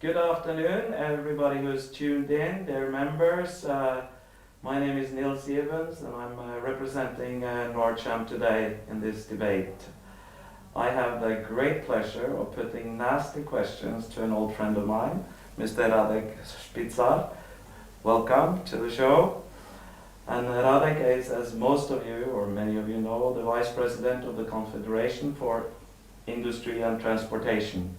Good afternoon, everybody who's tuned in, dear members. My name is Niels Evans, and I'm representing Nordsham today in this debate. I have the great pleasure of putting nasty questions to an old friend of mine, Mr. Radek Špicar. Welcome to the show. And Radek is, as most of you, or many of you know, the Vice President of the Confederation for Industry and Transportation.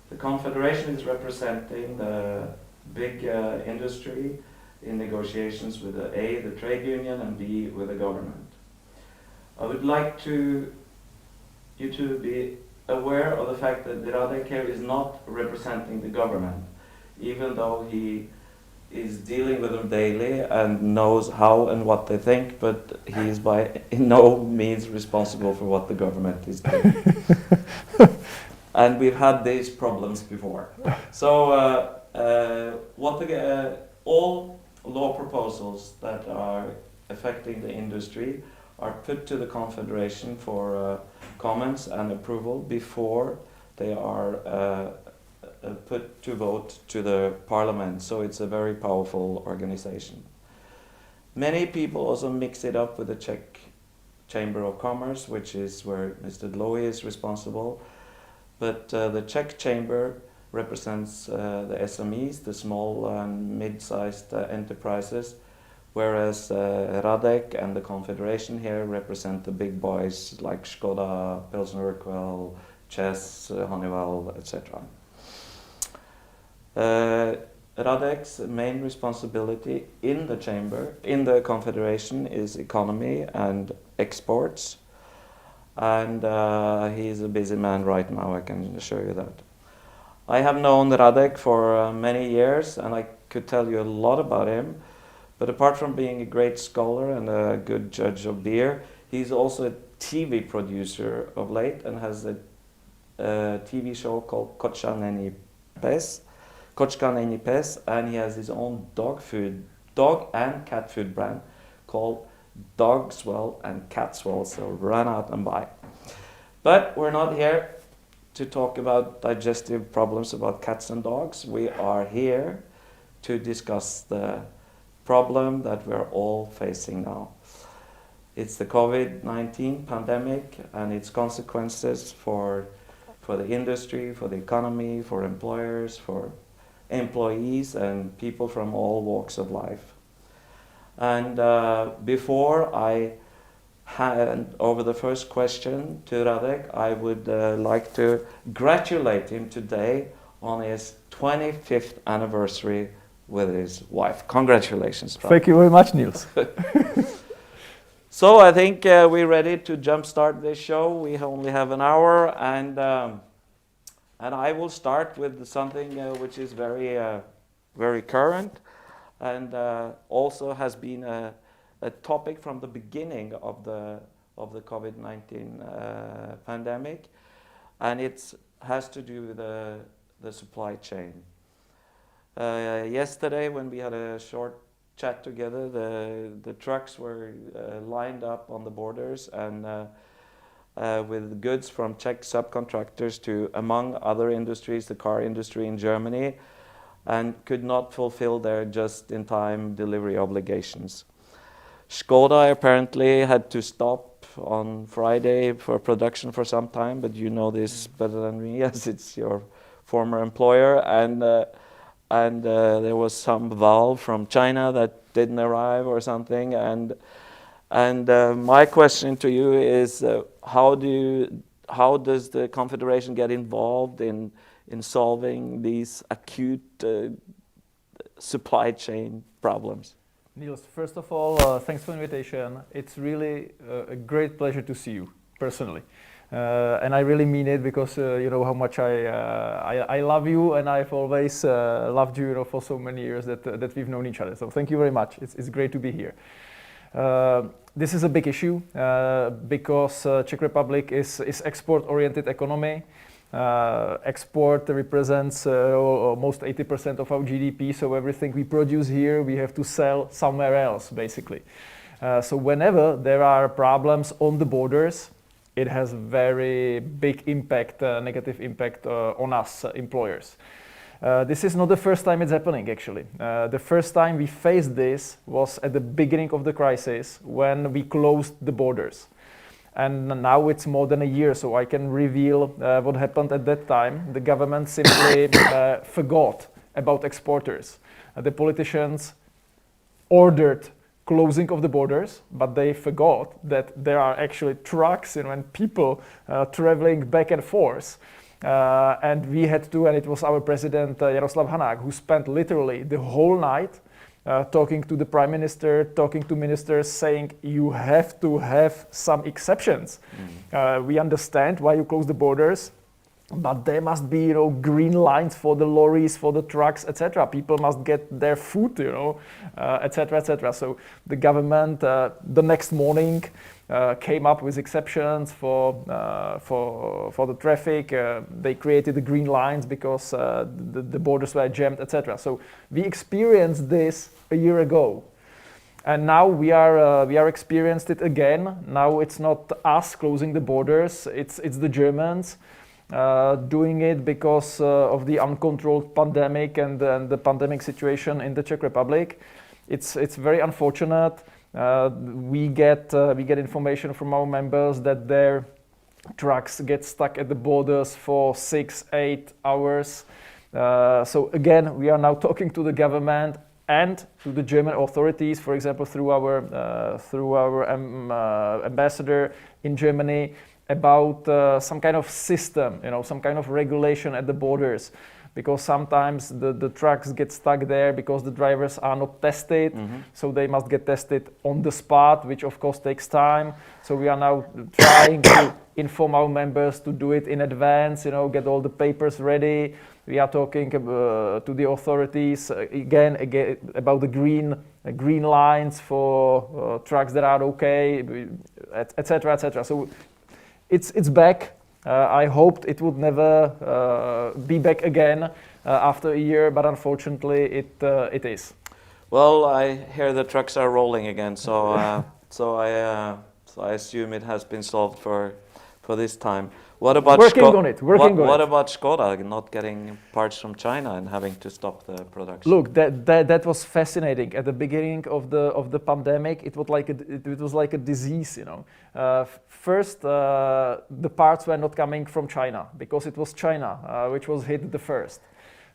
The Confederation is representing the big industry in negotiations with A, the trade union, and B, with the government. I would like you to be aware of the fact that Radek here is not representing the government, even though he is dealing with them daily and knows how and what they think, but he is by no means responsible for what the government is doing. And we've had these problems before. So all law proposals that are affecting the industry are put to the Confederation for comments and approval before they are put to vote to the Parliament. So it's a very powerful organization. Many people also mix it up with the Czech Chamber of Commerce, which is where Mr. Dlouhy is responsible. But the Czech Chamber represents the SMEs, the small and mid-sized enterprises, whereas Radek and the Confederation here represent the big boys like Škoda, Pilsner Urquell, Chess, Honeywell, etc. Radek's main responsibility in the chamber, in the Confederation, is economy and exports. And he's a busy man right now, I can assure you that. I have known Radek for many years, and I could tell you a lot about him. But apart from being a great scholar and a good judge of beer, he's also a TV producer of late and has a TV show called Kočka není pes, and he has his own dog and cat food brand called Dogswell and Catswell, so run out and buy. But we're not here to talk about digestive problems about cats and dogs. We are here to discuss the problem that we're all facing now. It's the COVID-19 pandemic and its consequences for the industry, for the economy, for employers, for employees, and people from all walks of life. And before I hand over the first question to Radek, I would like to congratulate him today on his 25th anniversary with his wife. Congratulations, Radek. Thank you very much, Niels. So I think we're ready to jumpstart this show. We only have an hour, and I will start with something which is very current, and also has been a topic from the beginning of the COVID-19 pandemic, and it has to do with the supply chain. Yesterday, when we had a short chat together, the trucks were lined up on the borders and with goods from Czech subcontractors to, among other industries, the car industry in Germany, and could not fulfill their just-in-time delivery obligations. Škoda apparently had to stop on Friday for production for some time, but you know this better than me, as it's your former employer, and there was some valve from China that didn't arrive or something, and my question to you is, how does the Confederation get involved in solving these acute supply chain problems? Niels, first of all, thanks for the invitation. It's really a great pleasure to see you personally. And I really mean it, because you know how much I love you, and I've always loved you, for so many years that we've known each other. So thank you very much. It's great to be here. This is a big issue because Czech Republic is export-oriented economy. Export represents almost 80% of our GDP, so everything we produce here we have to sell somewhere else, basically. So whenever there are problems on the borders, it has very big impact, negative impact on us employers. This is not the first time it's happening, actually. The first time we faced this was at the beginning of the crisis when we closed the borders. And now it's more than a year, so I can reveal what happened at that time. The government simply forgot about exporters. The politicians ordered closing of the borders, but they forgot that there are actually trucks and people traveling back and forth. And we had to, and it was our president, Jaroslav Hanák, who spent literally the whole night talking to the prime minister, talking to ministers, saying you have to have some exceptions. We understand why you close the borders, but there must be, green lines for the lorries, for the trucks, etc. People must get their food, etc., etc. So the government, the next morning, came up with exceptions for the traffic. They created the green lines because the borders were jammed, etc. So we experienced this a year ago, and now we are experienced it again. Now it's not us closing the borders; it's the Germans doing it because of the uncontrolled pandemic and the pandemic situation in the Czech Republic. It's very unfortunate. We get information from our members that their trucks get stuck at the borders for 6-8 hours. So again, we are now talking to the government and to the German authorities, for example, through our ambassador in Germany, about some kind of system, some kind of regulation at the borders. Because sometimes the trucks get stuck there because the drivers are not tested, so they must get tested on the spot, which of course takes time. So we are now trying to inform our members to do it in advance, get all the papers ready. We are talking to the authorities again about the green lines for trucks that are okay, etc., etc. So it's back. I hoped it would never be back again after a year, but unfortunately it is. Well, I hear the trucks are rolling again, so I assume it has been solved for this time. What about working on it? What about Škoda not getting parts from China and having to stop the production? Look, that was fascinating. At the beginning of the pandemic, it was like a disease. First, the parts were not coming from China because it was China which was hit the first.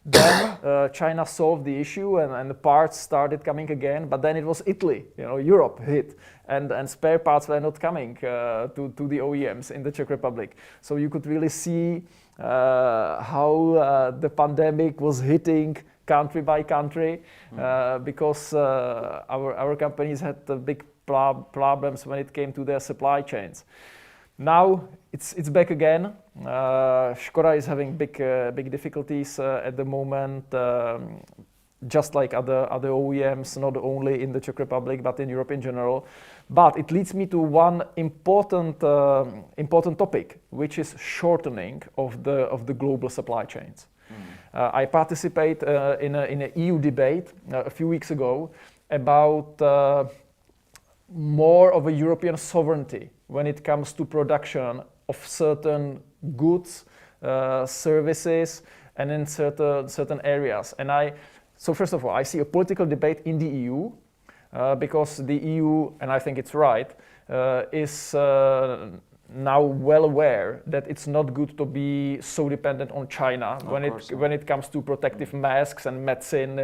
Then China solved the issue and the parts started coming again, but then it was Italy, Europe hit, and spare parts were not coming to the OEMs in the Czech Republic. So you could really see how the pandemic was hitting country by country because our companies had big problems when it came to their supply chains. Now it's back again. Škoda is having big difficulties at the moment, just like other OEMs, not only in the Czech Republic but in Europe in general. But it leads me to one important topic, which is shortening of the global supply chains. I participate in an EU debate a few weeks ago about more of a European sovereignty when it comes to production of certain goods, services, and in certain areas. So first of all, I see a political debate in the EU because the EU, and I think it's right, is now well aware that it's not good to be so dependent on China when it comes to protective masks and medicine,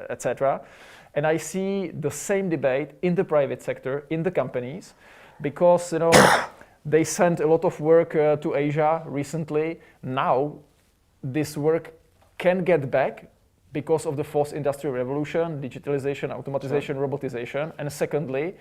etc. And I see the same debate in the private sector, in the companies, because they sent a lot of work to Asia recently. Now this work can get back because of the fourth industrial revolution, digitalization, automatization, robotization. And secondly,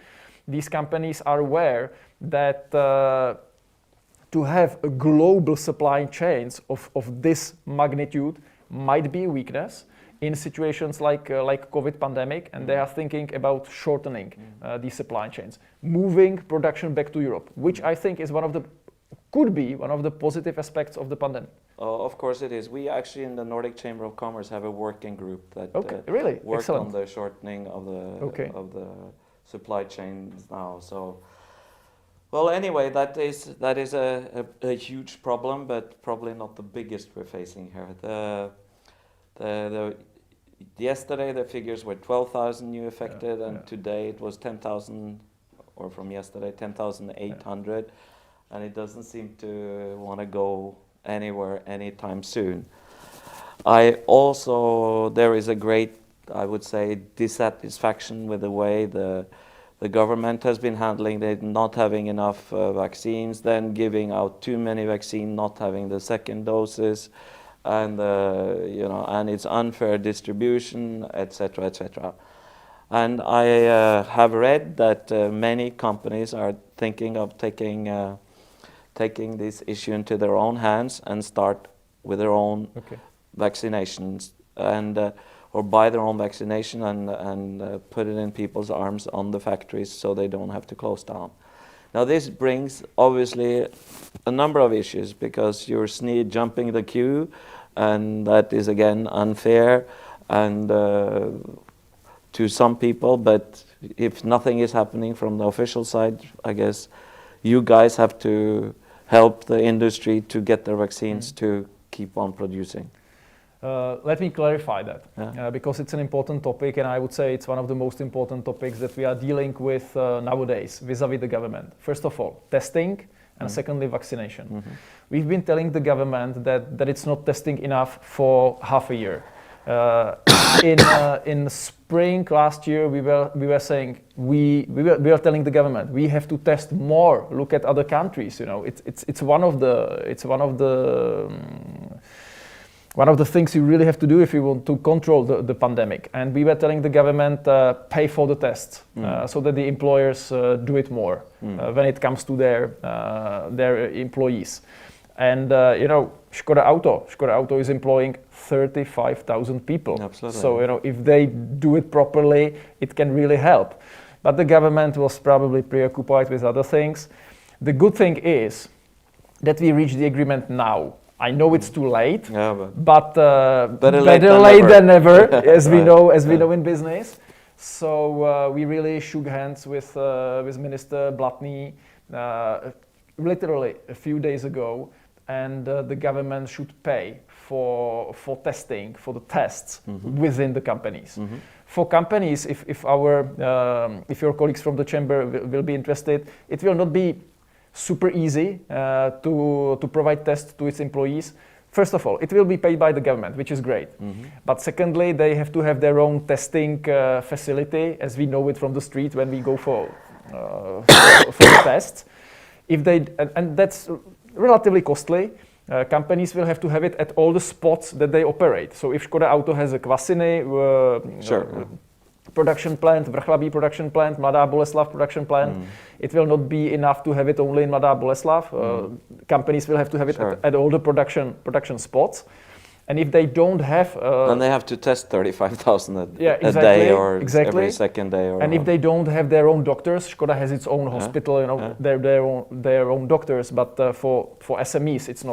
these companies are aware that to have a global supply chains of this magnitude might be a weakness in situations like COVID pandemic, and they are thinking about shortening these supply chains, moving production back to Europe, which I think is could be one of the positive aspects of the pandemic. Of course it is. We actually in the Nordic Chamber of Commerce have a working group that worked on the shortening of the supply chains now. So, well, anyway, that is a huge problem, but probably not the biggest we're facing here. Yesterday the figures were 12,000 new affected, and today it was 10,000, or from yesterday 10,800, and it doesn't seem to want to go anywhere anytime soon. There is a great, I would say, dissatisfaction with the way the government has been handling it, not having enough vaccines, then giving out too many vaccines, not having the second doses, and and its unfair distribution, etc., etc. And I have read that many companies are thinking of taking this issue into their own hands and start with their own vaccinations, and or buy their own vaccination and put it in people's arms on the factories so they don't have to close down. Now this brings obviously a number of issues, because you're jumping the queue, and that is again unfair and to some people, but if nothing is happening from the official side, I guess you guys have to help the industry to get their vaccines to keep on producing. Let me clarify that, because it's an important topic, and I would say it's one of the most important topics that we are dealing with nowadays vis-a-vis the government. First of all, testing, and secondly, vaccination. We've been telling the government that it's not testing enough for half a year. In spring last year, we were saying we were telling the government we have to test more. Look at other countries. It's one of the things you really have to do if you want to control the pandemic. And we were telling the government pay for the tests so that the employers do it more when it comes to their employees. And Škoda Auto is employing 35,000 people. Absolutely. So if they do it properly, it can really help. But the government was probably preoccupied with other things. The good thing is that we reached the agreement now. I know it's too late, but better late than never, as we know in business. So we really shook hands with Minister Blatný literally a few days ago, and the government should pay for testing, for the tests within the companies. For companies, if your colleagues from the chamber will be interested, it will not be super easy to provide tests to its employees. First of all, it will be paid by the government, which is great. But secondly, they have to have their own testing facility, as we know it from the street when we go for the tests. And that's relatively costly. Companies will have to have it at all the spots that they operate. So if Škoda Auto has a Kvasiny production plant, Vrchlabí production plant, Mladá Boleslav production plant, it will not be enough to have it only in Mladá Boleslav. Companies will have to have it at all the production spots. And if they don't have... then they have to test 35,000 a day or every second day. And if they don't have their own doctors, Škoda has its own hospital, their own doctors, but for SMEs it's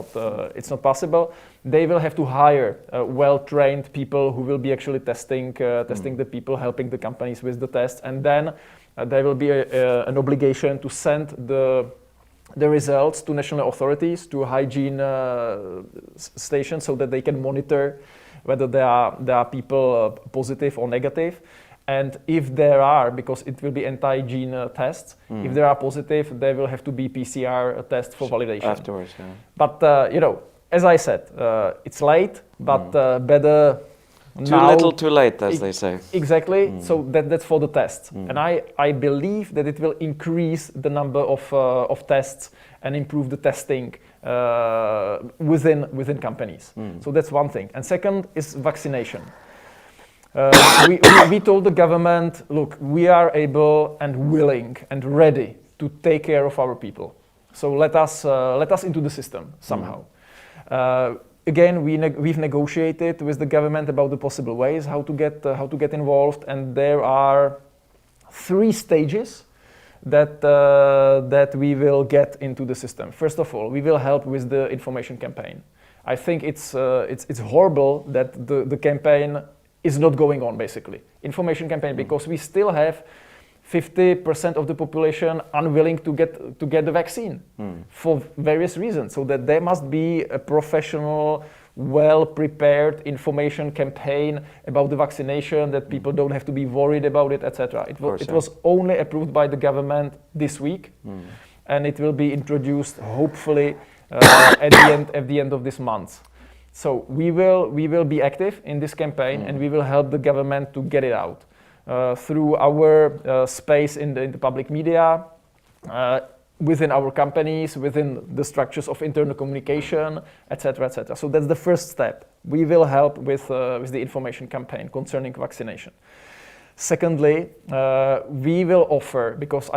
not possible. They will have to hire well-trained people who will be actually testing the people, helping the companies with the tests, and then there will be an obligation to send the results to national authorities, to hygiene stations, so that they can monitor whether there are people positive or negative. And if there are, because it will be anti-gene tests, if there are positive, there will have to be PCR tests for validation. Afterwards, yeah. But, as I said, it's late, but better too little, too late, as they say. Exactly. So that's for the tests, and I believe that it will increase the number of tests and improve the testing within companies. So that's one thing. And second is vaccination. We told the government, look, we are able and willing and ready to take care of our people. So let us into the system somehow. Again, we've negotiated with the government about the possible ways how to get involved, and there are 3 stages that we will get into the system. First of all, we will help with the information campaign. I think it's horrible that the campaign is not going on, basically. Information campaign, because we still have 50% of the population unwilling to get the vaccine for various reasons. So that there must be a professional well-prepared information campaign about the vaccination, that people don't have to be worried about it, etc. It was only approved by the government this week, and it will be introduced hopefully at the end of this month. So we will be active in this campaign, and we will help the government to get it out through our space in the public media, within our companies, within the structures of internal communication, etc., etc. So that's the first step. We will help with the information campaign concerning vaccination. Secondly, we will offer, because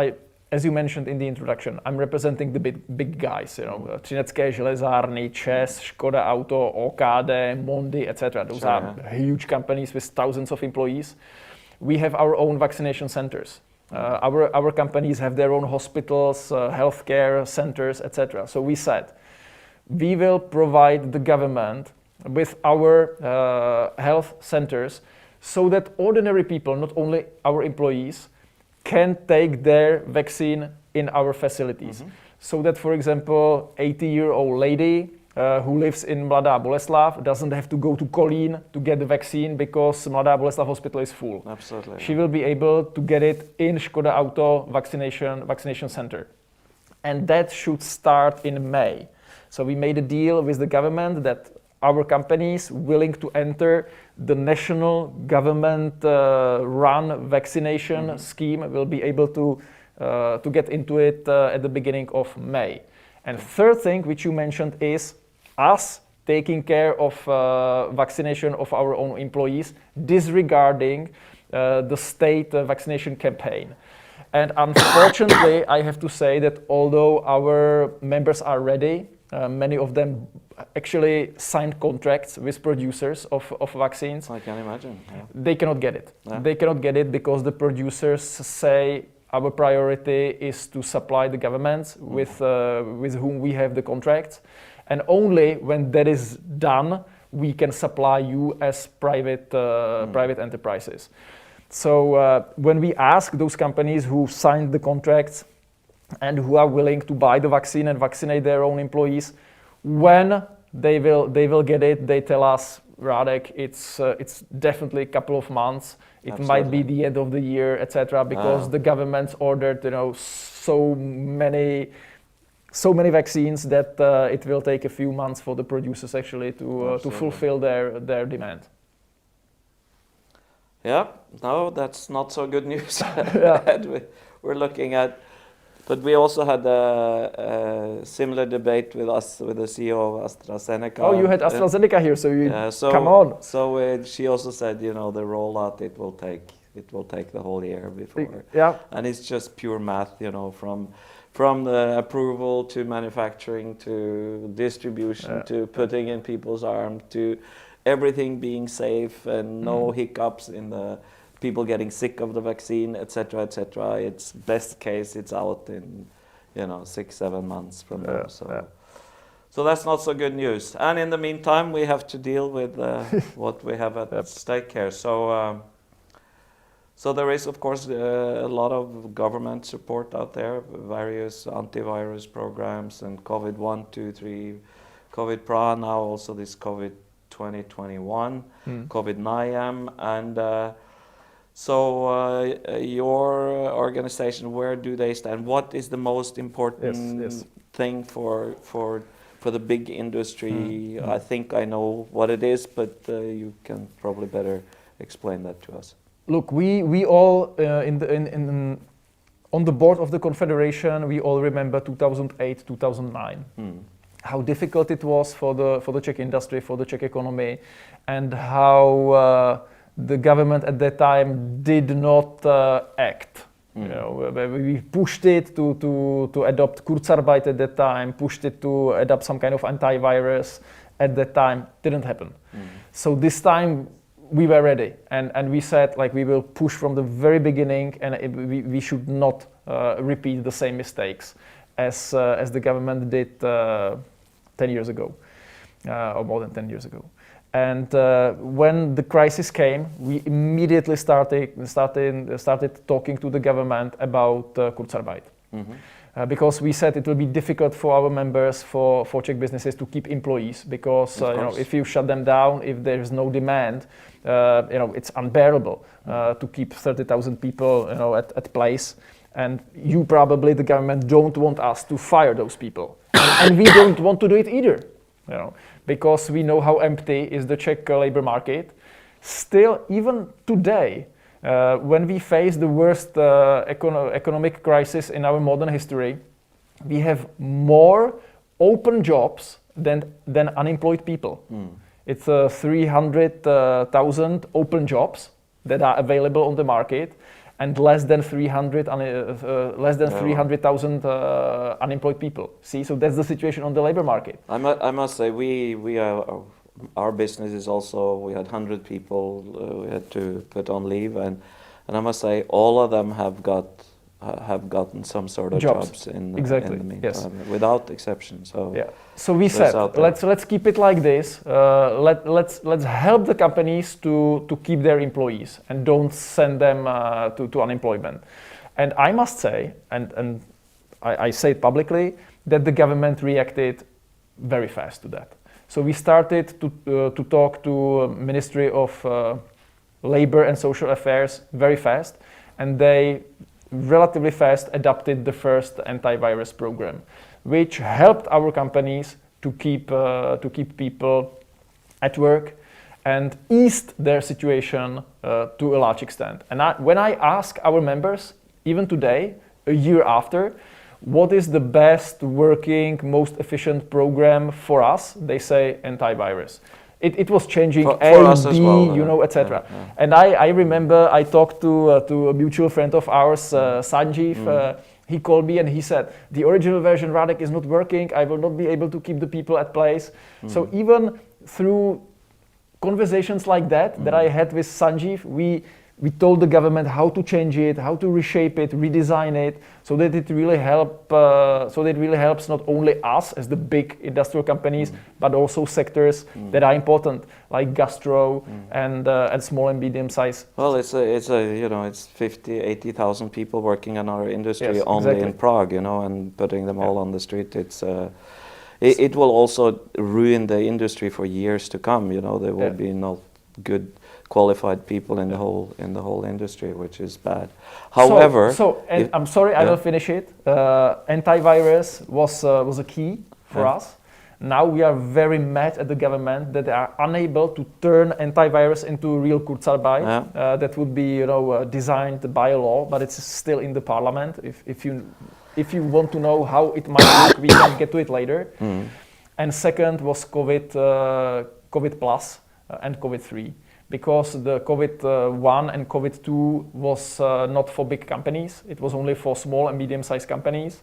as you mentioned in the introduction, I'm representing the big guys, Třinecké železárny, ČEZ, Škoda Auto, OKD, Mondi, etc. Those are huge companies with thousands of employees. We have our own vaccination centers. Our companies have their own hospitals, healthcare centers, etc. So we said, we will provide the government with our health centers so that ordinary people, not only our employees, can take their vaccine in our facilities. So that, for example, 80-year-old lady who lives in Mladá Boleslav doesn't have to go to Kolín to get the vaccine because Mladá Boleslav hospital is full. Absolutely. She will be able to get it in Škoda Auto vaccination center. And that should start in May. So we made a deal with the government that our companies willing to enter the national government run vaccination scheme will be able to get into it at the beginning of May. And third thing which you mentioned is us taking care of vaccination of our own employees, disregarding the state vaccination campaign. And unfortunately, I have to say that although our members are ready, many of them actually signed contracts with producers of vaccines. I can imagine. Yeah. They cannot get it. Yeah. They cannot get it because the producers say our priority is to supply the governments with whom we have the contracts. And only when that is done, we can supply you as private enterprises. So when we ask those companies who signed the contracts and who are willing to buy the vaccine and vaccinate their own employees, when they will get it, they tell us, Radek, it's definitely a couple of months. It Absolutely. might be the end of the year, etc., because the government's ordered, so many vaccines that it will take a few months for the producers actually to fulfill their demand. Yeah, no, that's not so good news. Yeah. We're looking at, but we also had a similar debate with the CEO of AstraZeneca. Oh, you had AstraZeneca here, so you come on. So she also said, the rollout it will take the whole year before. Yeah. And it's just pure math, from the approval to manufacturing to distribution to putting in people's arms to everything being safe and no hiccups in the people getting sick of the vaccine, etc., etc. It's best case, it's out in, 6-7 months from now. So that's not so good news. And in the meantime, we have to deal with what we have at stake here. So there is, of course, a lot of government support out there, various antivirus programs and COVID 1, 2, 3, COVID PRA, now also this COVID 2021, COVID NIAM, and so your organization, where do they stand? What is the most important thing for the big industry? I think I know what it is, but you can probably better explain that to us. Look, we all on the board of the confederation, we all remember 2008, 2009. How difficult it was for the Czech industry, for the Czech economy, and how the government at that time did not act. We pushed it to adopt Kurzarbeit at that time, pushed it to adopt some kind of antivirus at that time. Didn't happen. So this time we were ready, and we said we will push from the very beginning, and we should not repeat the same mistakes as the government did 10 years ago, or more than 10 years ago. And when the crisis came, we immediately started talking to the government about Kurzarbeit. Because we said it will be difficult for our members, for Czech businesses to keep employees, because if you shut them down, if there is no demand, it's unbearable to keep 30,000 people at place. And you probably, the government, don't want us to fire those people. And we don't want to do it either, because we know how empty is the Czech labor market. Still, even today, when we face the worst economic crisis in our modern history, we have more open jobs than unemployed people. It's 300,000 open jobs that are available on the market, and less than 300,000 unemployed people. See, so that's the situation on the labor market. I must say, we are. Our business is also, we had 100 people we had to put on leave, and I must say all of them have gotten some sort of jobs in the meantime, yes. Without exception. So yeah. So we said let's keep it like this. Let's help the companies to keep their employees and don't send them to unemployment. And I must say, and I say it publicly, that the government reacted very fast to that. So we started to talk to Ministry of Labor and Social Affairs very fast, and they relatively fast adopted the first antivirus program, which helped our companies to keep people at work and eased their situation to a large extent. And when I ask our members, even today, a year after, what is the best working, most efficient program for us? They say antivirus. It was changing for A, B, well, etc. Yeah. And I remember I talked to a mutual friend of ours, Sanjeev. He called me and he said, the original version, Radek, is not working. I will not be able to keep the people at place. So even through conversations like that I had with Sanjeev, we told the government how to change it, how to reshape it, redesign it, so that it really helps not only us as the big industrial companies, but also sectors that are important, like gastro and small and medium size. Well, it's 50,000-80,000 people working in our industry only in Prague, and putting them all on the street. It will also ruin the industry for years to come. There will be no good qualified people in the whole industry, which is bad. However, I'm sorry, I will finish it. Antivirus was a key for us. Now we are very mad at the government that they are unable to turn antivirus into real Kurzarbeit. That would be designed by a law, but it's still in the parliament. If you want to know how it might work, we can get to it later. And second was COVID plus and COVID-3. Because the COVID-1 and COVID-2 was not for big companies. It was only for small and medium-sized companies.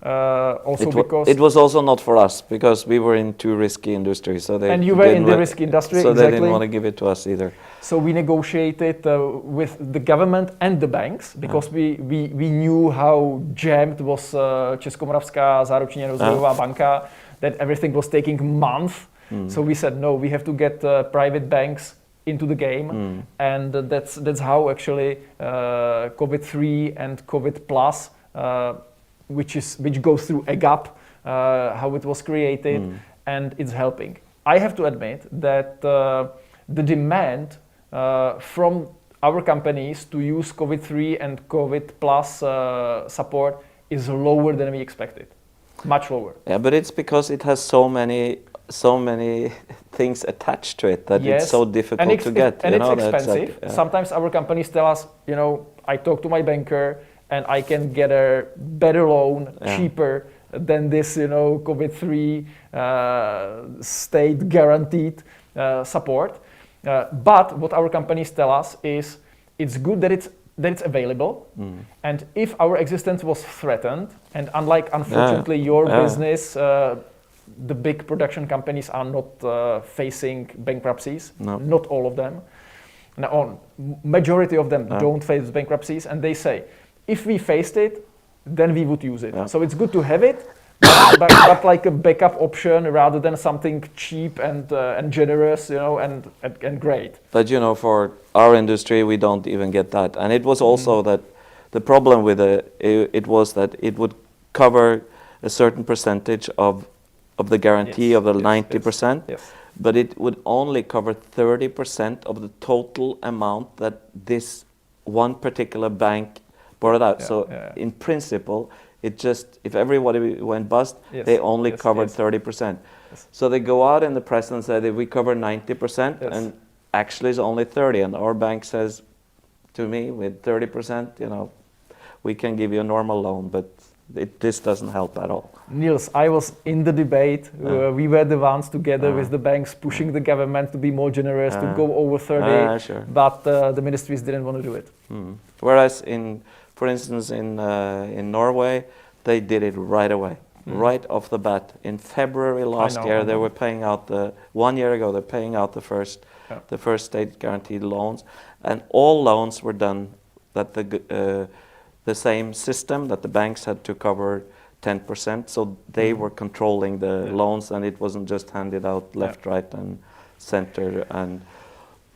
It was also not for us, because we were in too risky industry. And you were in the risky industry, so they didn't want to give it to us either. So we negotiated with the government and the banks, because we knew how jammed was Českomoravská záruční rozvojová banka, that everything was taking months. So we said, no, we have to get private banks into the game, and that's how actually COVID-3 and COVID plus, which goes through a gap, how it was created, and it's helping. I have to admit that the demand from our companies to use COVID-3 and COVID plus support is lower than we expected, much lower. Yeah, but it's because it has so many things attached to it that it's so difficult to get. And it's expensive. Sometimes our companies tell us, I talk to my banker and I can get a better loan, cheaper than this, COVID-3 state guaranteed support. But what our companies tell us is it's good that it's available. And if our existence was threatened, and unlike, unfortunately, your business, the big production companies are not facing bankruptcies. No. Not all of them. Majority of them don't face bankruptcies, and they say, if we faced it, then we would use it. So it's good to have it, but like a backup option rather than something cheap and generous, and great. But for our industry, we don't even get that. And it was also that the problem with it was that it would cover a certain percentage of the guarantee of the 90%, but it would only cover 30% of the total amount that this one particular bank borrowed out. In principle, it just, if everybody went bust, they only covered 30%. So they go out in the press and say that we cover 90%, and actually it's only 30%. And our bank says to me, with 30%, you know, we can give you a normal loan, but this doesn't help at all. Niels, I was in the debate. We were the ones together with the banks pushing the government to be more generous, to go over 30, but the ministries didn't want to do it. Whereas for instance, in Norway, they did it right away, right off the bat. In February last year, they were paying out 1 year ago, they're paying out the first state guaranteed loans, and all loans were done that the same system that the banks had to cover 10%, so they were controlling the loans, and it wasn't just handed out left, right, and center, and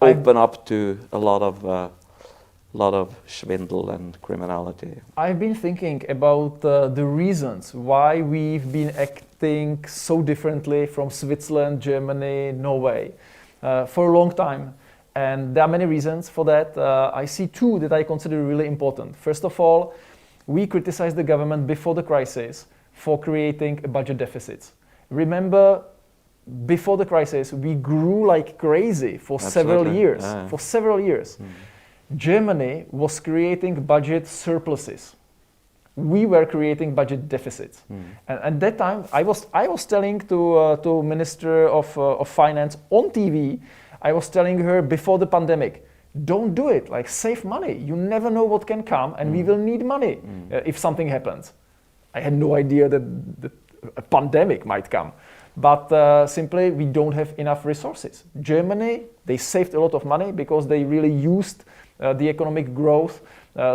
open up to a lot of swindle and criminality. I've been thinking about the reasons why we've been acting so differently from Switzerland, Germany, Norway for a long time. And there are many reasons for that. I see two that I consider really important. First of all, we criticized the government before the crisis for creating a budget deficits. Remember, before the crisis, we grew like crazy for several years. For several years. Germany was creating budget surpluses. We were creating budget deficits. And at that time, I was telling to Minister of Finance on TV, I was telling her before the pandemic, don't do it, like save money. You never know what can come, and we will need money if something happens. I had no idea that a pandemic might come, but simply we don't have enough resources. Germany, they saved a lot of money because they really used the economic growth,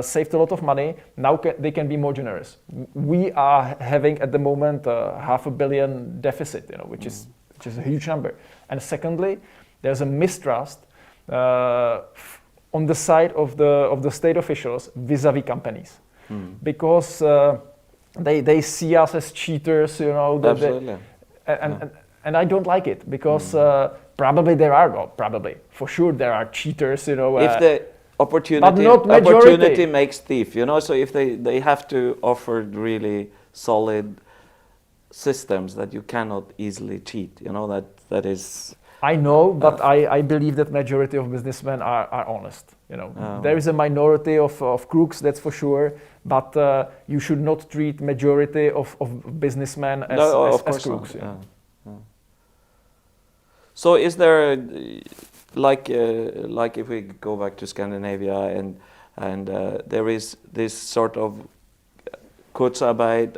saved a lot of money. Now they can be more generous. We are having at the moment $500 million deficit, you know, which is a huge number. And secondly, there's a mistrust on the side of the state officials vis-a-vis companies, because they see us as cheaters, you know. Absolutely. And I don't like it because probably for sure there are cheaters, you know. If the opportunity makes thief, you know. So if they have to offer really solid systems that you cannot easily cheat, you know, that is. I know, but I believe that majority of businessmen are honest. You know, there is a minority of crooks, that's for sure, but you should not treat majority of businessmen as crooks. Yeah. So is there, like if we go back to Scandinavia and there is this sort of Kurzarbeit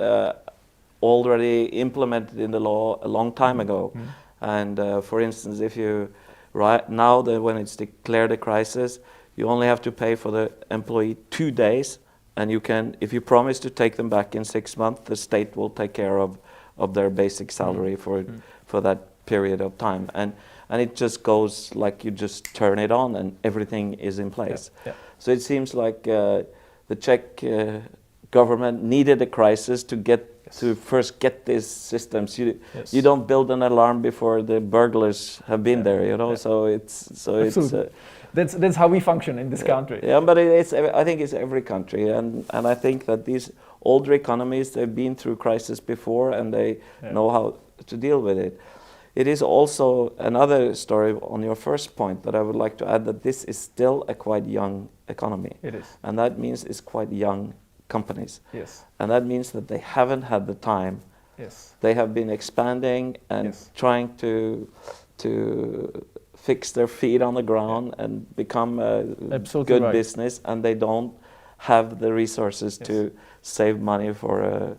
already implemented in the law a long time ago. And for instance, if you now that when it's declared a crisis, you only have to pay for the employee 2 days, and you can, if you promise to take them back in 6 months, the state will take care of their basic salary for that period of time, and it just goes like you just turn it on and everything is in place. So it seems like the Czech government needed a crisis to first get these systems. You don't build an alarm before the burglars have been there, you know. So it's that's how we function in this country. Yeah, but I think it's every country, and I think that these older economies, they've been through crisis before and they know how to deal with it. It is also another story on your first point that I would like to add, that this is still a quite young economy. It is, and that means it's quite young companies. Yes. And that means that they haven't had the time. Yes. They have been expanding and trying to fix their feet on the ground and become a good business, and they don't have the resources to save money for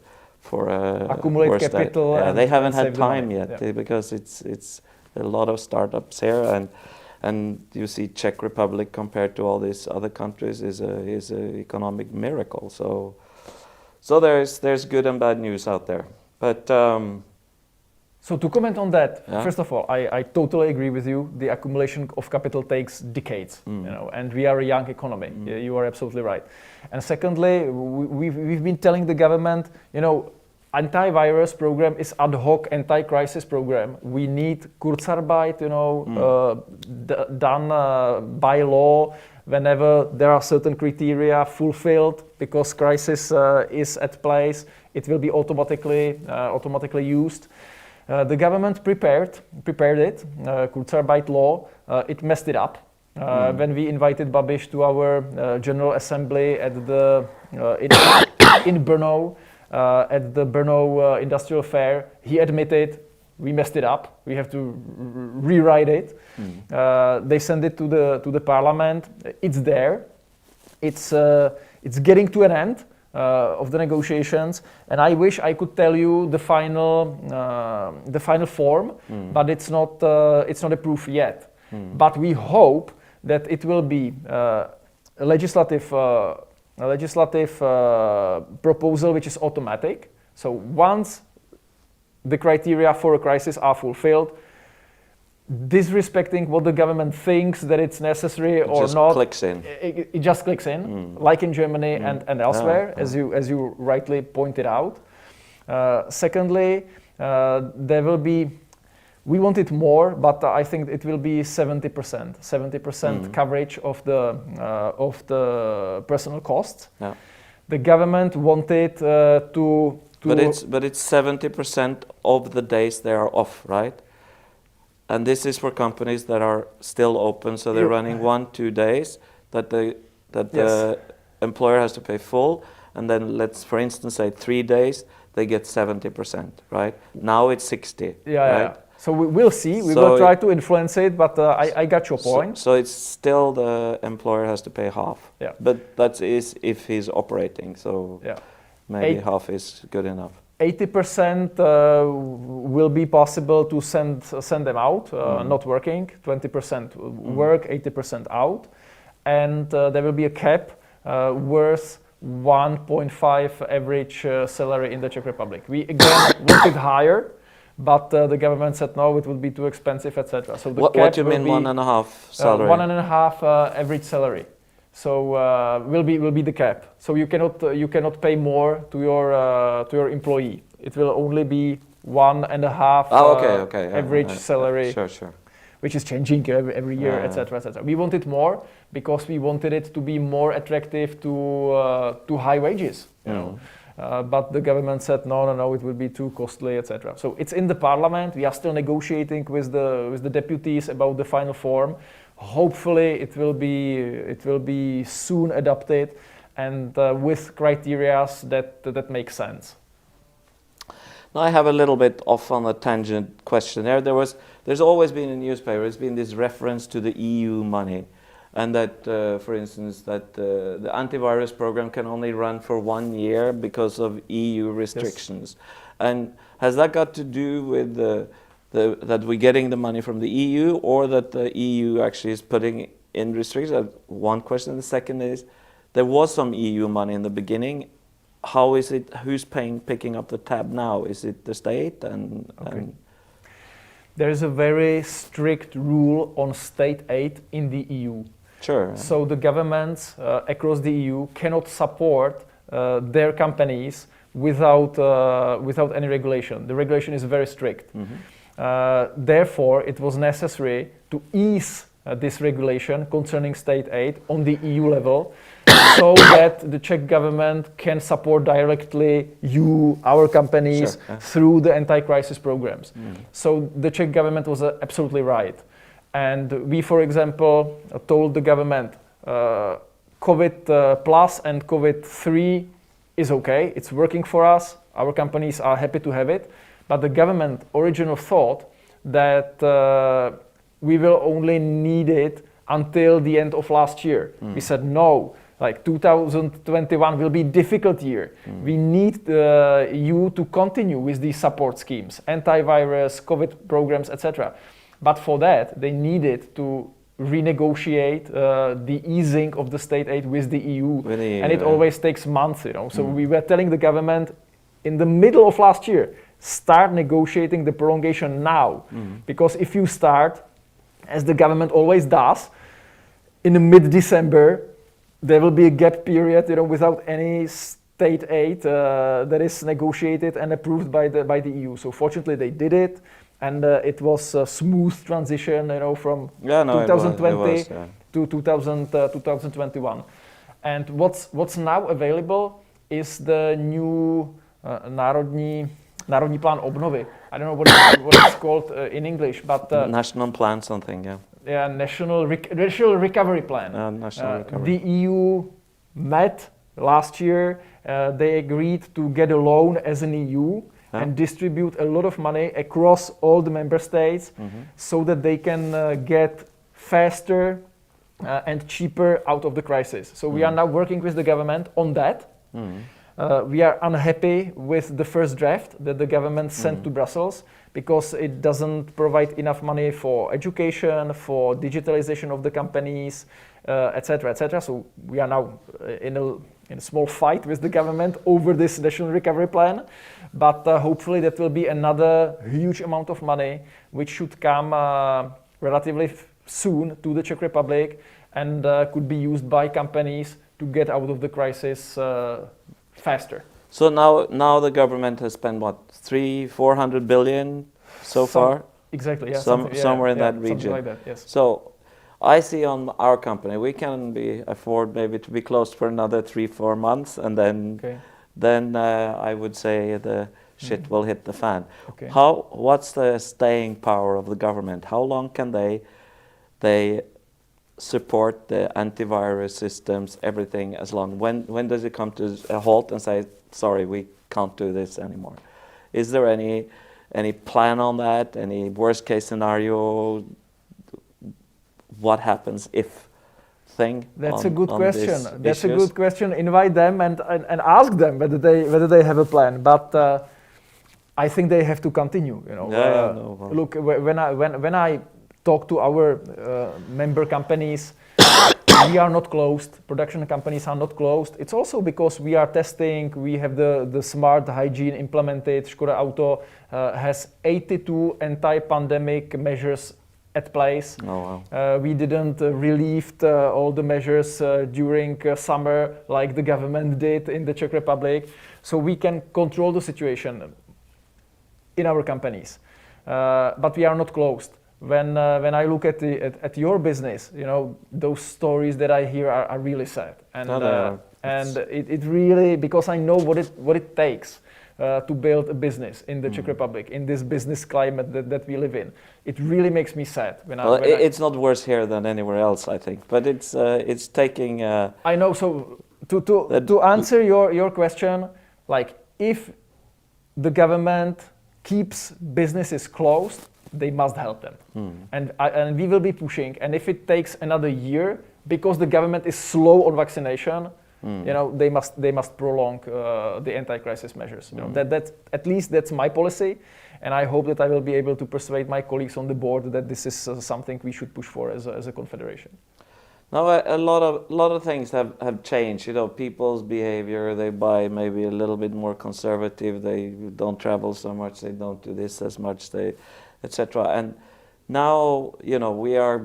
accumulate capital. They haven't had time yet because it's a lot of startups here, and you see Czech Republic compared to all these other countries is a economic miracle. So there's good and bad news out there. But So to comment on that, Yeah. first of all, I totally agree with you. The accumulation of capital takes decades, and we are a young economy. You are absolutely right. And secondly, we've been telling the government, antivirus program is ad hoc anti-crisis program. We need Kurzarbeit, done by law whenever there are certain criteria fulfilled because crisis is at place. It will be automatically used. The government prepared it, Kurzarbeit law. It messed it up. When we invited Babiš to our General Assembly at in Brno, at the Brno Industrial Fair, he admitted we messed it up. We have to rewrite it. They sent it to the parliament. It's there. It's getting to an end of the negotiations, and I wish I could tell you the final form, but it's not approved yet. But we hope that it will be a legislative proposal which is automatic. So once the criteria for a crisis are fulfilled, disrespecting what the government thinks that it's necessary or not, it just clicks in, like in Germany and elsewhere, as you rightly pointed out. Secondly, there will be, we want it more, but I think it will be 70% coverage of the personal costs. Yeah. The government wanted to. But it's 70% of the days they are off, right? And this is for companies that are still open, so they're running 1-2 days that the employer has to pay full, and then let's, for instance, say 3 days, they get 70%, right? Now it's 60, right? So we'll see. We will try to influence it, but I got your point. So it's still the employer has to pay half. Yeah. But that is if he's operating. So maybe half is good enough. 80% will be possible to send them out, not working. 20% work, 80% out, and there will be a cap worth 1.5 average salary in the Czech Republic. We again wanted higher, but the government said no, it would be too expensive, etc. So what do you mean 1.5 salary? 1.5 average salary. So will be the cap. So you cannot pay more to your employee. It will only be 1.5 average salary. Sure. Which is changing every year, etc., etc. We wanted more because we wanted it to be more attractive to high wages. But the government said no, it will be too costly, etc. So it's in the parliament. We are still negotiating with the deputies about the final form. Hopefully it will be soon adopted and with criteria that make sense. Now I have a little bit off on a tangent question there. There's always been in newspaper, there's been this reference to the EU money, and that, for instance, that the antivirus program can only run for 1 year because of EU restrictions. Yes. And has that got to do with that we're getting the money from the EU, or that the EU actually is putting in restrictions? One question. The second is, there was some EU money in the beginning. How is it? Who's picking up the tab now? Is it the state? And there is a very strict rule on state aid in the EU. Sure. So the governments across the EU cannot support their companies without any regulation. The regulation is very strict. Therefore, it was necessary to ease this regulation concerning state aid on the EU level, so that the Czech government can support directly our companies, through the anti-crisis programs. So the Czech government was absolutely right. And we, for example, told the government COVID plus and COVID 3 is okay, it's working for us, our companies are happy to have it, but the government originally thought that we will only need it until the end of last year. We said no, like 2021 will be a difficult year. We need you to continue with these support schemes, antivirus, COVID programs, etc. But for that, they needed to renegotiate the easing of the state aid with the EU, and it always takes months, So we were telling the government in the middle of last year, start negotiating the prolongation now. Because if you start, as the government always does, in mid-December, there will be a gap period, without any state aid that is negotiated and approved by the EU. So fortunately, they did it, and it was a smooth transition, from 2020 to 2021. And what's now available is the new Národní plán obnovy. I don't know what it's called in English, but national plan something, yeah. Yeah, national recovery plan. National recovery. The EU met last year. They agreed to get a loan as an EU and distribute a lot of money across all the member states so that they can get faster and cheaper out of the crisis. So we are now working with the government on that. We are unhappy with the first draft that the government sent to Brussels because it doesn't provide enough money for education, for digitalization of the companies, etc., etc. So we are now in a small fight with the government over this national recovery plan, but hopefully that will be another huge amount of money which should come relatively soon to the Czech Republic and could be used by companies to get out of the crisis faster. So now the government has spent what, 400 billion so far? Exactly, yeah. Somewhere in that region. Something like that, yes. So I see on our company, we can afford maybe to be closed for another 3-4 months, and then I would say the shit will hit the fan. Okay. What's the staying power of the government? How long can they support the antivirus systems, everything, as long? When does it come to a halt and say, sorry, we can't do this anymore? Is there any plan on that? Any worst case scenario? What happens if thing? That's a good question. That's a good question. Invite them and ask them whether they have a plan. But I think they have to continue. Look, when I talk to our member companies, we are not closed. Production companies are not closed. It's also because we are testing. We have the smart hygiene implemented. Škoda Auto has 82 anti-pandemic measures at place. Oh, wow. We didn't relieve all the measures during summer like the government did in the Czech Republic. So we can control the situation in our companies. But we are not closed. When I look at your business, those stories that I hear are really sad, and it really, because I know what it takes to build a business in the Czech Republic, in this business climate that we live in. It really makes me sad. It's not worse here than anywhere else, I think, but it's taking. I know. So to answer your question, like if the government keeps businesses closed, they must help them, and we will be pushing. And if it takes another year, because the government is slow on vaccination, they must prolong the anti-crisis measures. That at least that's my policy, and I hope that I will be able to persuade my colleagues on the board that this is something we should push for as a confederation. Now a lot of things have changed. People's behavior. They buy maybe a little bit more conservative. They don't travel so much. They don't do this as much. Etc. And now, we are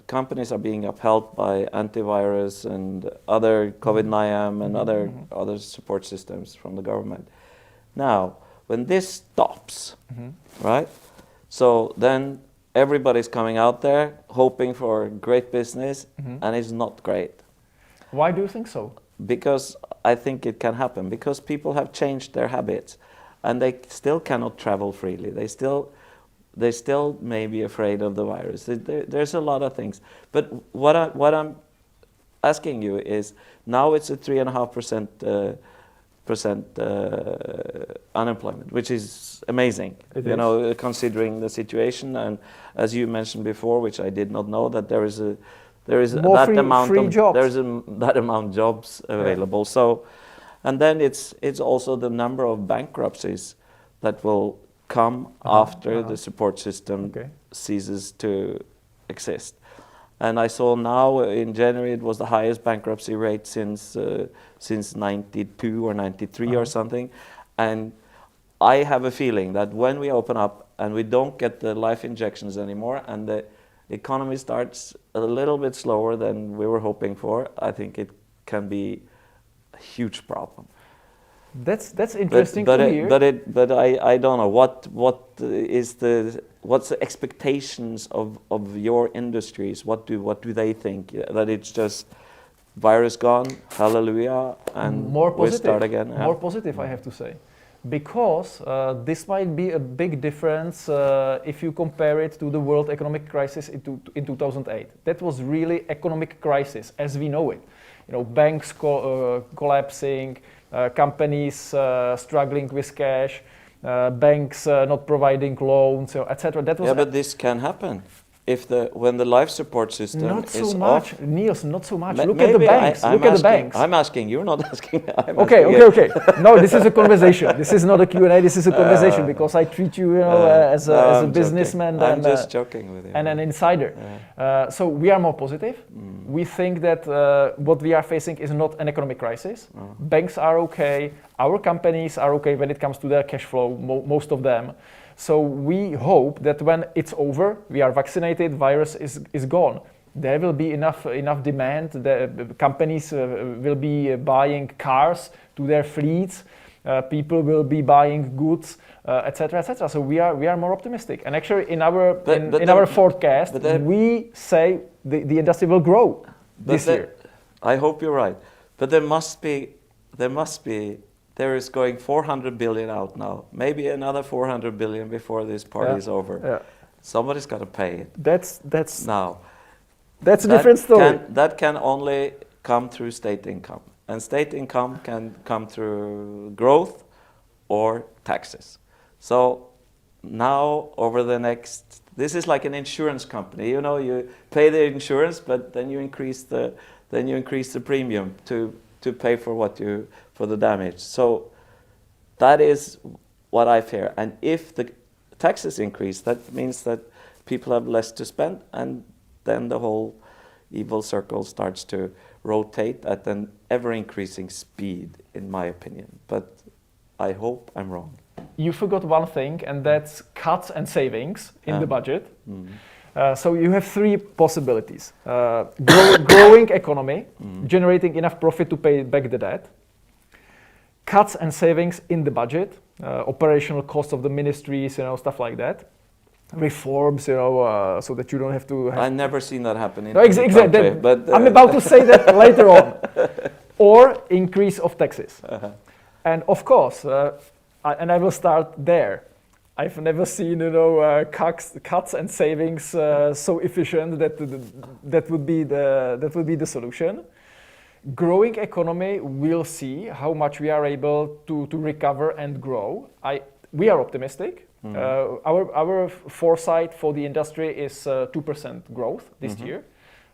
companies are being upheld by antivirus and other COVID-19 and other support systems from the government. Now, when this stops, right? So then everybody's coming out there hoping for great business, and it's not great. Why do you think so? Because I think it can happen, because people have changed their habits, and they still cannot travel freely. They still may be afraid of the virus. There's a lot of things. But what I'm asking you is, now it's a 3.5% unemployment, which is amazing. Considering the situation, and as you mentioned before, which I did not know, that there is that amount of jobs available. Yeah. So, and then it's also the number of bankruptcies that will come after the support system ceases to exist. And I saw now in January it was the highest bankruptcy rate since 92 or 93 or something. And I have a feeling that when we open up and we don't get the life injections anymore and the economy starts a little bit slower than we were hoping for, I think it can be a huge problem. That's interesting to hear. But I don't know what's the expectations of your industries. What do they think? That it's just virus gone, hallelujah, and we start again. More positive, I have to say, because this might be a big difference if you compare it to the world economic crisis in 2008. That was really economic crisis as we know it. You know, banks collapsing. Companies struggling with cash, banks not providing loans, etc. That was but this can happen when the life support system not so is much. off. Niels, not so much. Look at the banks. Look at the banks. I'm asking. You're not asking. Okay. No, this is a conversation. This is not a Q&A. This is a conversation because I treat you, as a businessman. I'm just joking with you. And an insider. So we are more positive. We think that what we are facing is not an economic crisis. Banks are okay. Our companies are okay when it comes to their cash flow, most of them. So we hope that when it's over, we are vaccinated, virus is gone. There will be enough demand. The companies will be buying cars to their fleets. People will be buying goods, etc., etc. So we are more optimistic. And actually, in our forecast, we say the industry will grow this year. I hope you're right. But there is going 400 billion out now. Maybe another 400 billion before this party is over. Yeah. Somebody's got to pay it. That's a different story. That can only come through state income. And state income can come through growth or taxes. So now over the next, this is like an insurance company. You know, you pay the insurance, but then you increase the premium to pay for for the damage. So that is what I fear. And if the taxes increase, that means that people have less to spend, and then the whole evil circle starts to rotate at an ever-increasing speed, in my opinion. But I hope I'm wrong. You forgot one thing, and that's cuts and savings in the budget. So you have three possibilities. Growing economy, generating enough profit to pay back the debt. Cuts and savings in the budget, operational costs of the ministries, stuff like that. Reforms, so that you don't have to... I've never seen that happen in exactly. But I'm about to say that later on. Or increase of taxes. And of course, and I will start there. I've never seen, cuts and savings so efficient that would be the solution. Growing economy, we'll see how much we are able to recover and grow. We are optimistic. Our foresight for the industry is 2% growth this year.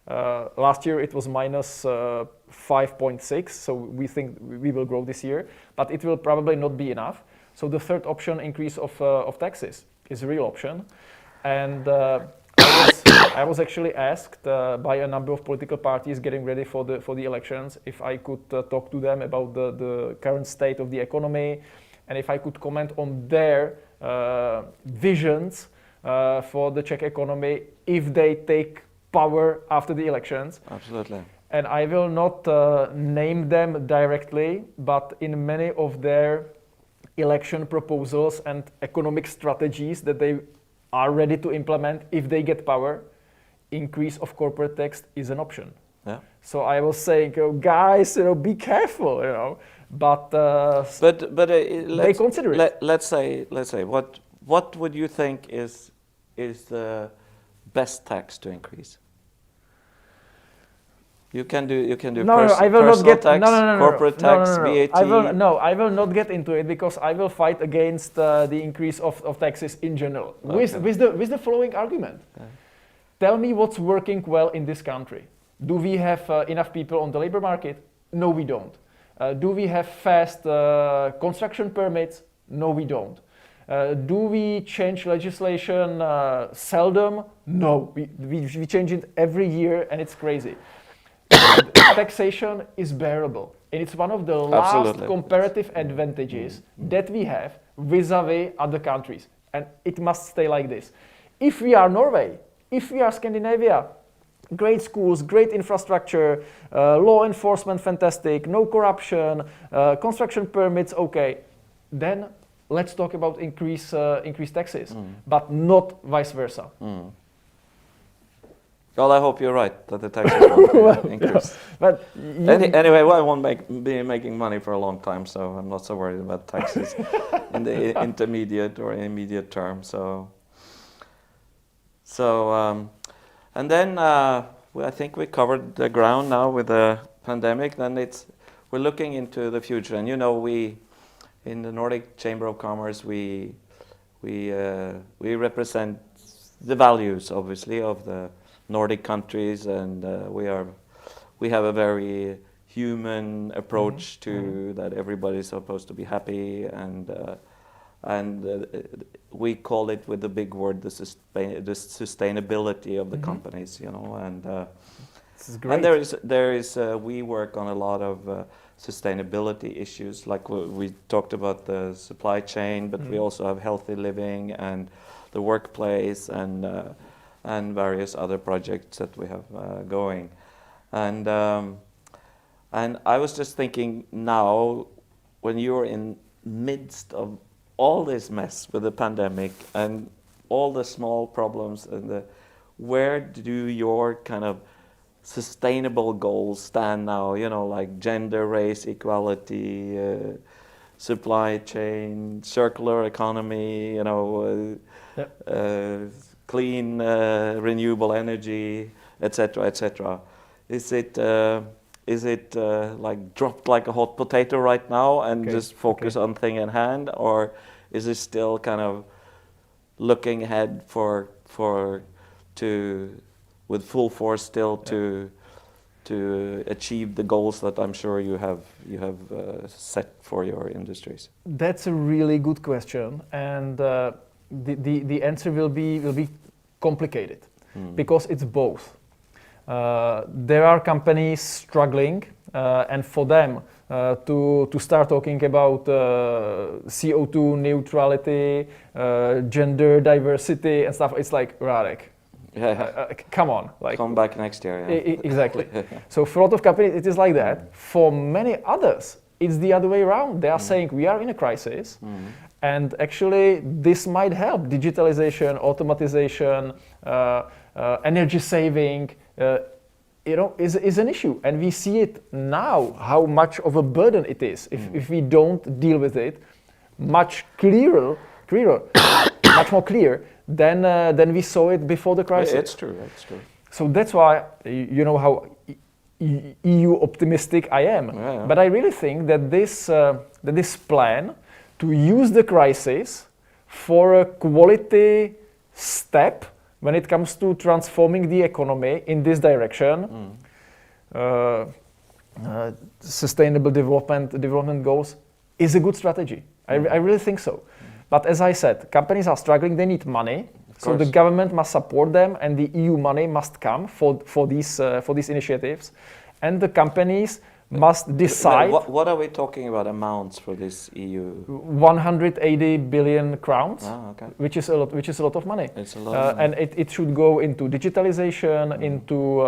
Last year it was minus 5.6, so we think we will grow this year, but it will probably not be enough. So the third option, increase of taxes, is a real option. And I was actually asked by a number of political parties getting ready for the elections if I could talk to them about the current state of the economy, and if I could comment on their visions for the Czech economy if they take power after the elections. Absolutely. And I will not name them directly, but in many of their election proposals and economic strategies that they are ready to implement if they get power, increase of corporate tax is an option. Yeah. So I was saying, guys, be careful, but they consider it. Let's say, what would you think is the best tax to increase? You can do personal tax, corporate tax, VAT. I will not get into it because I will fight against the increase of taxes in general. Okay. With the following argument. Okay. Tell me what's working well in this country. Do we have enough people on the labor market? No, we don't. Do we have fast construction permits? No, we don't. Do we change legislation seldom? No, we change it every year and it's crazy. Taxation is bearable. And it's one of the last Absolutely. comparative advantages that we have vis-a-vis other countries. And it must stay like this. If we are Norway, if we are Scandinavia, great schools, great infrastructure, law enforcement fantastic, no corruption, construction permits okay, then let's talk about increased taxes, but not vice versa. Well, I hope you're right that the taxes won't increase. But Anyway, well, I won't be making money for a long time, so I'm not so worried about taxes in the intermediate or immediate term. And then I think we covered the ground now with the pandemic. Then we're looking into the future, and we in the Nordic Chamber of Commerce we represent the values, obviously, of the Nordic countries, and we have a very human approach to that. Everybody's supposed to be happy, and we call it with the big word the sustainability of the companies, and this is great. And there is we work on a lot of sustainability issues, like we talked about the supply chain, but we also have healthy living and the workplace and various other projects that we have going. And I was just thinking now, when you're in midst of all this mess with the pandemic and all the small problems, where do your kind of sustainable goals stand now? Like gender, race, equality, supply chain, circular economy, clean, renewable energy, etc., etc. Is it like dropped like a hot potato right now and just focus on thing in hand, or is it still kind of looking ahead with full force still to achieve the goals that I'm sure you have set for your industries? That's a really good question, and the answer will be complicated because it's both. There are companies struggling, and for them to start talking about CO2 neutrality, gender diversity and stuff, it's like, Radek, come on, like, come back next year. Yeah. Exactly. So for a lot of companies it is like that. For many others it's the other way around. They are saying we are in a crisis, and actually this might help. Digitalization, automatization, energy saving, is an issue, and we see it now how much of a burden it is if we don't deal with it much clearer, much more clear than we saw it before the crisis. It's true. So that's why how EU optimistic I am. Yeah. But I really think that this plan to use the crisis for a quality step when it comes to transforming the economy in this direction, sustainable development goals, is a good strategy. I really think so. But as I said, companies are struggling, they need money, so the government must support them, and the EU money must come for these initiatives, and the companies must decide. What are we talking about amounts for this EU? 180 billion crowns, Okay. which is a lot of money. It's a lot of money. And it should go into digitalization, into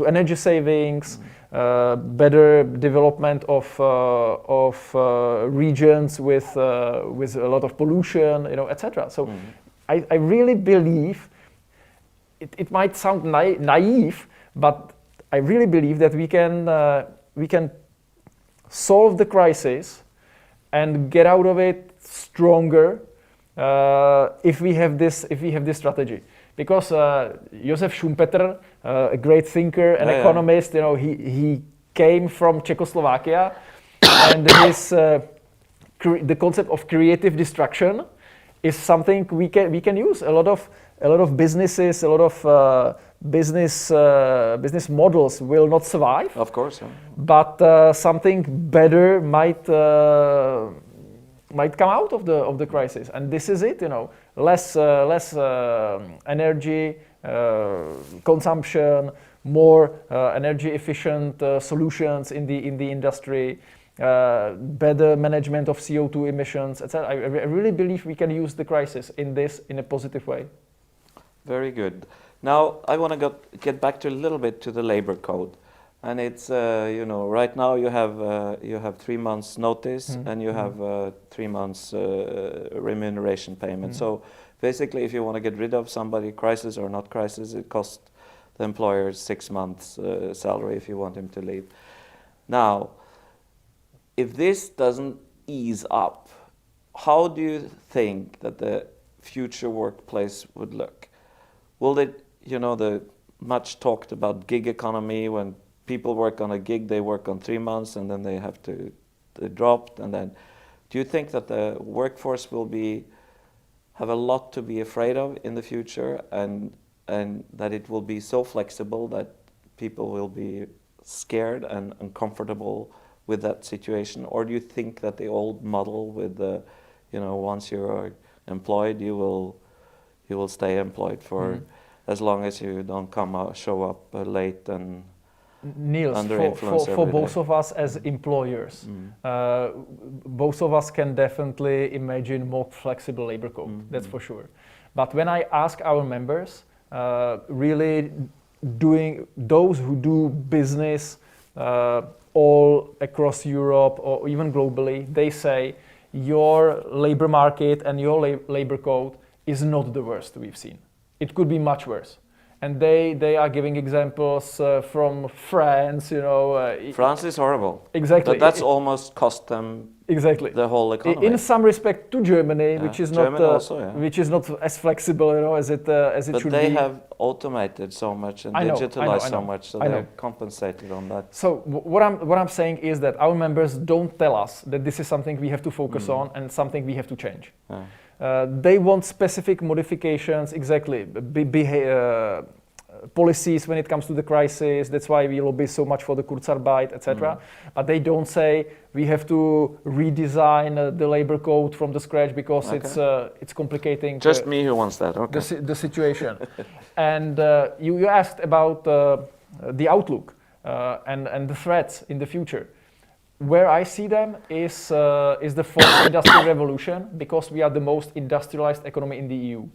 energy savings, better development of regions with a lot of pollution, etc. So I really believe it might sound naive, but I really believe that we can solve the crisis and get out of it stronger if we have this strategy. Because Josef Schumpeter, a great thinker and economist, he came from Czechoslovakia, and the concept of creative destruction is something we can use. A lot of businesses, a lot of business models will not survive. Of course. Yeah. But something better might come out of the crisis, and this is it. Less energy consumption, more energy efficient solutions in the industry, better management of CO2 emissions, etc. I really believe we can use the crisis in a positive way. Very good. Now I want to get back to a little bit to the labor code, and it's right now you have 3 months notice and you have 3 months remuneration payment. So basically, if you want to get rid of somebody, crisis or not crisis, it costs the employer 6 months salary if you want him to leave. Now, if this doesn't ease up, how do you think that the future workplace would look? Will it, the much talked about gig economy, when people work on a gig, they work on 3 months and then they have to drop, and then do you think that the workforce will have a lot to be afraid of in the future, and that it will be so flexible that people will be scared and uncomfortable with that situation? Or do you think that the old model with once you're employed, you will stay employed for as long as you don't show up late and Niels, under influence for both of us as employers, both of us can definitely imagine more flexible labor code, that's for sure. But when I ask our members, really those who do business all across Europe or even globally, they say your labor market and your labor code is not the worst we've seen. It could be much worse. And they are giving examples from France, France is horrible. Exactly. But that's almost cost them the whole economy. In some respect to Germany, which is not also, which is not as flexible, as it should be. But they have automated so much and digitalized so much, so they're compensated on that. So what I'm saying is that our members don't tell us that this is something we have to focus on and something we have to change. They want specific modifications, exactly, policies when it comes to the crisis. That's why we lobby so much for the Kurzarbeit, etc. But they don't say we have to redesign the labor code from the scratch because it's complicating. Just me who wants that. Okay. The situation. And you asked about the outlook and the threats in the future. Where I see them is the fourth industrial revolution, because we are the most industrialized economy in the EU.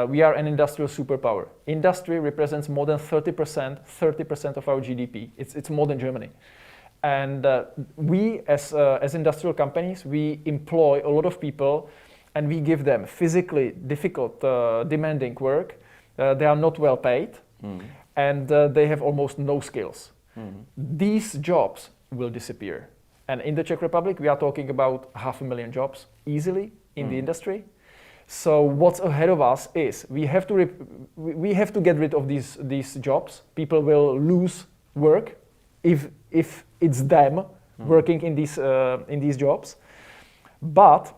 We are an industrial superpower. Industry represents more than 30% of our GDP. It's more than Germany. And we, as industrial companies, we employ a lot of people, and we give them physically difficult, demanding work. They are not well paid, and they have almost no skills. These jobs will disappear. And in the Czech Republic, we are talking about 500,000 jobs easily in the industry. So what's ahead of us is we have to get rid of these jobs. People will lose work if it's them working in these jobs. But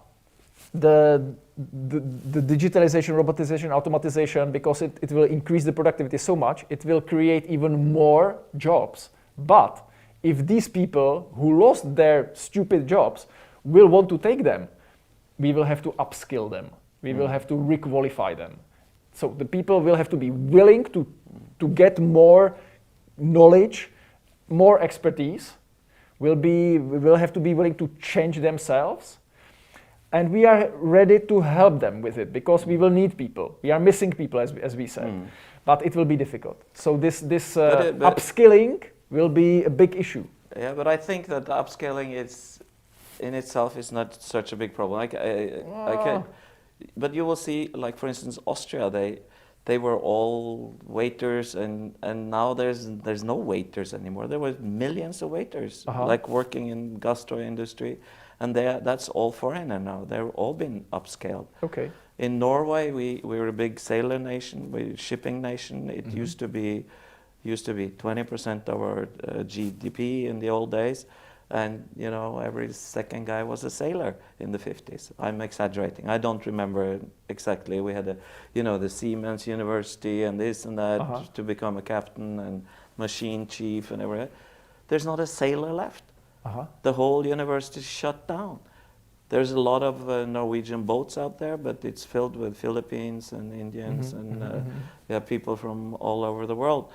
the digitalization, robotization, automatization, because it will increase the productivity so much, it will create even more jobs. But if these people who lost their stupid jobs will want to take them, we will have to upskill them. We will have to requalify them. So the people will have to be willing to get more knowledge, more expertise. We will have to be willing to change themselves. And we are ready to help them with it, because we will need people. We are missing people, as we said. But it will be difficult. So this upskilling will be a big issue. Yeah, but I think that upscaling in itself is not such a big problem. But you will see, like for instance, Austria, they were all waiters, and now there's no waiters anymore. There were millions of waiters like working in gastro industry, and that's all foreigner now. They've all been upscaled. Okay. In Norway, we were a big sailor nation, shipping nation. It used to be 20% of our GDP in the old days. And every second guy was a sailor in the 50s. I'm exaggerating. I don't remember exactly. We had the Siemens University and this and that to become a captain and machine chief and everything. There's not a sailor left. The whole university is shut down. There's a lot of Norwegian boats out there, but it's filled with Philippines and Indians and people from all over the world.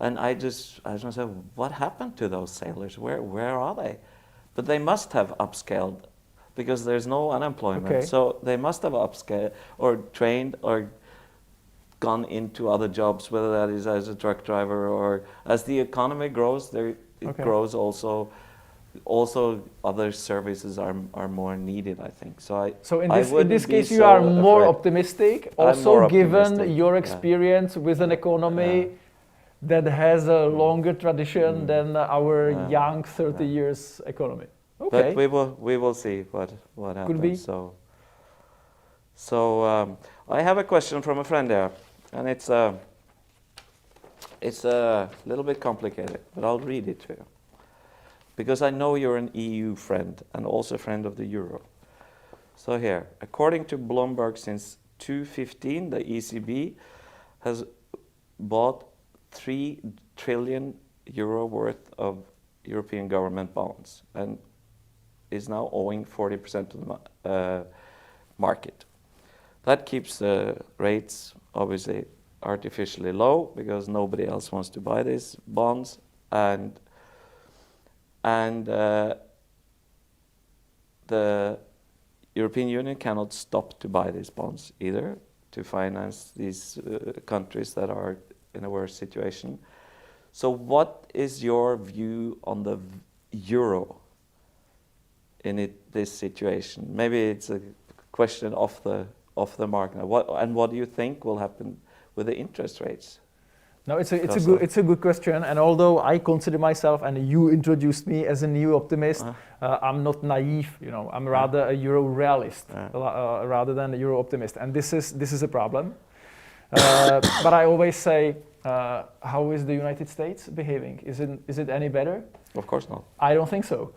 And I just said, what happened to those sailors? Where are they? But they must have upscaled because there's no unemployment. Okay. So they must have upscaled or trained or gone into other jobs, whether that is as a truck driver or as the economy grows, it grows also. Also, other services are more needed, I think. So in this case, you are more optimistic, also given your experience with an economy that has a longer tradition than our young 30 years economy. Okay. But we will see what happens. Could be. So I have a question from a friend there, and it's a little bit complicated, but I'll read it to you. Because I know you're an EU friend and also a friend of the euro. So here, according to Bloomberg, since 2015, the ECB has bought 3 trillion euro worth of European government bonds and is now owing 40% of the market. That keeps the rates obviously artificially low because nobody else wants to buy these bonds, and the European Union cannot stop to buy these bonds either to finance these countries that are in a worse situation. So what is your view on the euro in this situation? Maybe it's a question off the mark now. What do you think will happen with the interest rates? No, it's a good question. And although I consider myself, and you introduced me as a new optimist, I'm not naive. I'm rather a euro realist rather than a euro optimist, and this is a problem. But I always say, how is the United States behaving? Is it any better? Of course not. I don't think so.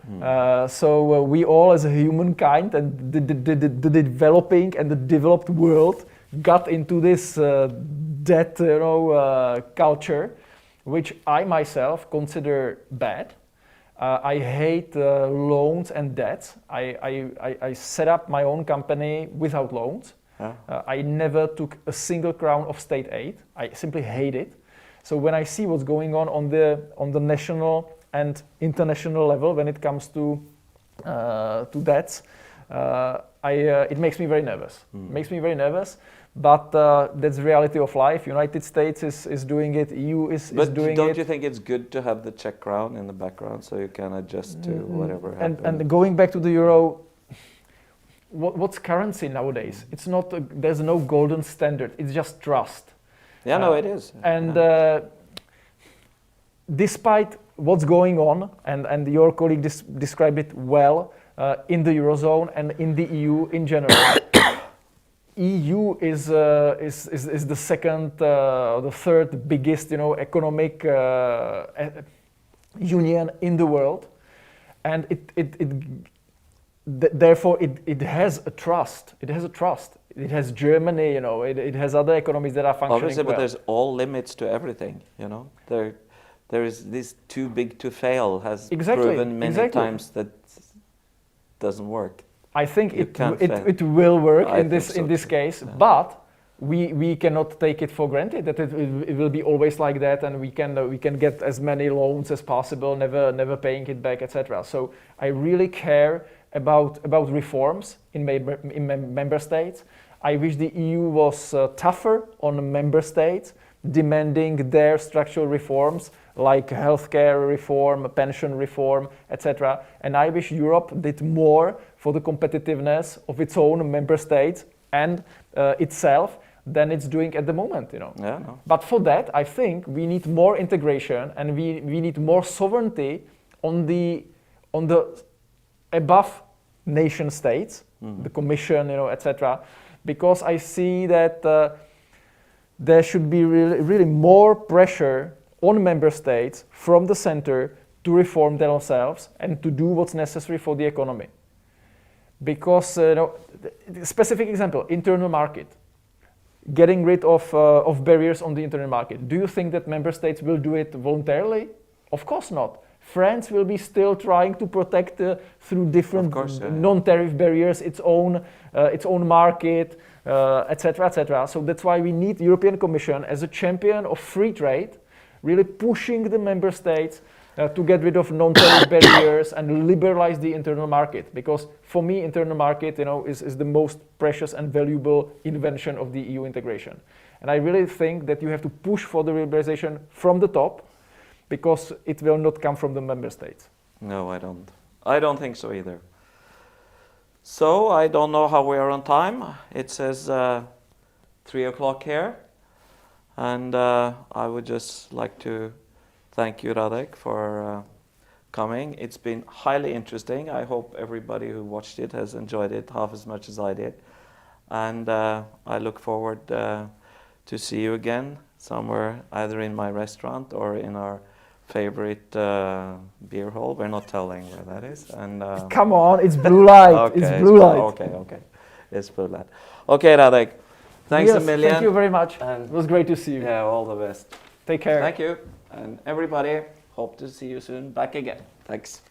So we all, as a humankind, and the developing and the developed world, got into this debt, culture, which I myself consider bad. I hate loans and debts. I set up my own company without loans. I never took a single crown of state aid. I simply hate it. So when I see what's going on the national and international level when it comes to debts, it makes me very nervous. Makes me very nervous. But that's the reality of life. United States is doing it. EU is doing it. But don't you think it's good to have the Czech crown in the background so you can adjust to whatever happens? And going back to the euro, what's currency nowadays? It's not. There's no golden standard. It's just trust. Yeah, no, it is. And despite what's going on, and your colleague described it well, in the eurozone and in the EU in general. EU is the second, the third biggest, economic union in the world, and therefore it has a trust. It has a trust. It has Germany, it has other economies that are functioning obviously, well. but there's all limits to everything. There is this too big to fail has proven many times that doesn't work. I think it will work in this case, but we cannot take it for granted that it will be always like that, and we can get as many loans as possible, never paying it back, etc. So I really care about reforms in member states. I wish the EU was tougher on member states, demanding their structural reforms like healthcare reform, pension reform, etc. And I wish Europe did more for the competitiveness of its own member states and itself than it's doing at the moment. Yeah, no. But for that, I think we need more integration, and we need more sovereignty on the above nation states, the Commission, etc. Because I see that there should be really more pressure on member states from the center to reform themselves and to do what's necessary for the economy. Because, specific example, internal market, getting rid of barriers on the internal market. Do you think that member states will do it voluntarily? Of course not. France will be still trying to protect through different non-tariff barriers its own market, etc., etc. So that's why we need European Commission as a champion of free trade, really pushing the member states to get rid of non-tariff barriers and liberalize the internal market. Because for me, internal market, is the most precious and valuable invention of the EU integration. And I really think that you have to push for the liberalization from the top, because it will not come from the member states. No, I don't. I don't think so either. So I don't know how we are on time. It says 3 o'clock here. And I would just like to thank you, Radek, for coming. It's been highly interesting. I hope everybody who watched it has enjoyed it half as much as I did. And I look forward to see you again somewhere, either in my restaurant or in our favorite beer hall. We're not telling where that is. And come on, it's blue light. Okay, it's blue light. Okay. It's blue light. Okay, Radek. Thanks a million. Thank you very much. And it was great to see you. Yeah, all the best. Take care. Thank you. And everybody, hope to see you soon back again. Thanks.